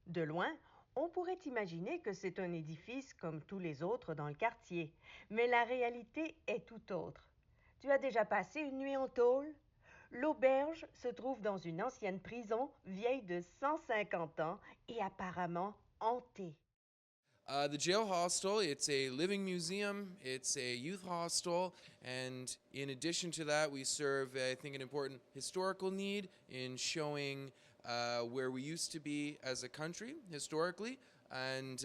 De loin, on pourrait imaginer que c'est un édifice comme tous les autres dans le quartier, mais la réalité est tout autre. Tu as déjà passé une nuit en tôle? L'auberge se trouve dans une ancienne prison vieille de 150 ans et apparemment hantée. The jail hostel, it's a living museum, it's a youth hostel, and in addition to that, we serve, I think, an important historical need in showing where we used to be as a country historically and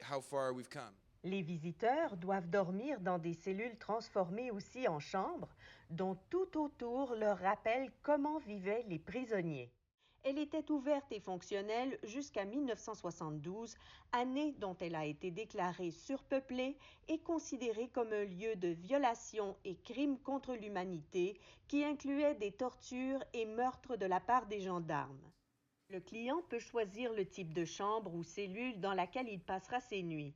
how far we've come. Les visiteurs doivent dormir dans des cellules transformées aussi en chambres, dont tout autour leur rappelle comment vivaient les prisonniers. Elle était ouverte et fonctionnelle jusqu'à 1972, année dont elle a été déclarée surpeuplée et considérée comme un lieu de violation et crimes contre l'humanité qui incluait des tortures et meurtres de la part des gendarmes. Le client peut choisir le type de chambre ou cellule dans laquelle il passera ses nuits.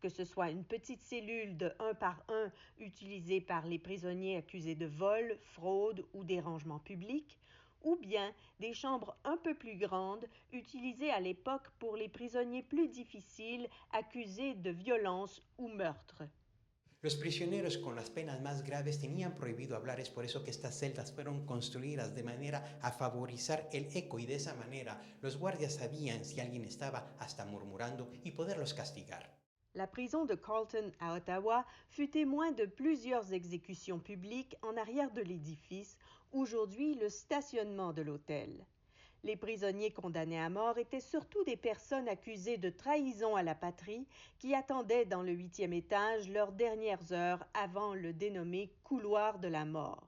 Que ce soit une petite cellule de 1 par 1 utilisée par les prisonniers accusés de vol, fraude ou dérangement public, ou bien des chambres un peu plus grandes utilisées à l'époque pour les prisonniers plus difficiles accusés de violence ou meurtre. Los prisioneros con las penas más graves tenían prohibido hablar, es por eso que estas celdas fueron construidas de manera a favorizar el eco y de esa manera los guardias sabían si alguien estaba hasta murmurando y poderlos castigar. La prison de Carlton à Ottawa fut témoin de plusieurs exécutions publiques en arrière de l'édifice, aujourd'hui le stationnement de l'hôtel. Les prisonniers condamnés à mort étaient surtout des personnes accusées de trahison à la patrie qui attendaient dans le 8e étage leurs dernières heures avant le dénommé couloir de la mort.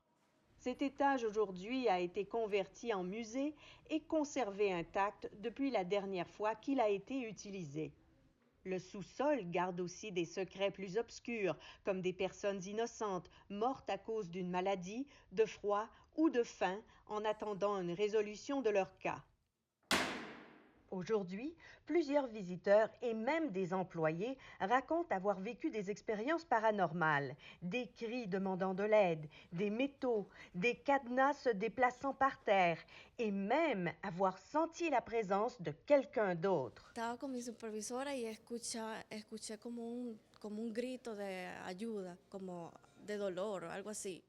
Cet étage aujourd'hui a été converti en musée et conservé intact depuis la dernière fois qu'il a été utilisé. Le sous-sol garde aussi des secrets plus obscurs, comme des personnes innocentes mortes à cause d'une maladie, de froid ou de faim en attendant une résolution de leur cas. Aujourd'hui, plusieurs visiteurs et même des employés racontent avoir vécu des expériences paranormales, des cris demandant de l'aide, des métaux, des cadenas se déplaçant par terre et même avoir senti la présence de quelqu'un d'autre. Estaba con mi supervisora y escuché como un grito de ayuda, como de dolor o algo así.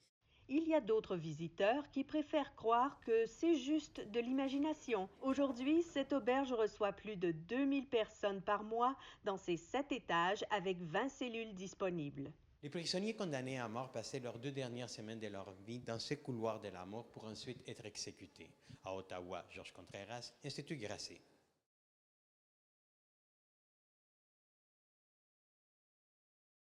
Il y a d'autres visiteurs qui préfèrent croire que c'est juste de l'imagination. Aujourd'hui, cette auberge reçoit plus de 2000 personnes par mois dans ses 7 étages avec 20 cellules disponibles. Les prisonniers condamnés à mort passaient leurs 2 dernières semaines de leur vie dans ces couloirs de la mort pour ensuite être exécutés. À Ottawa, Georges Contreras, Institut Grasset.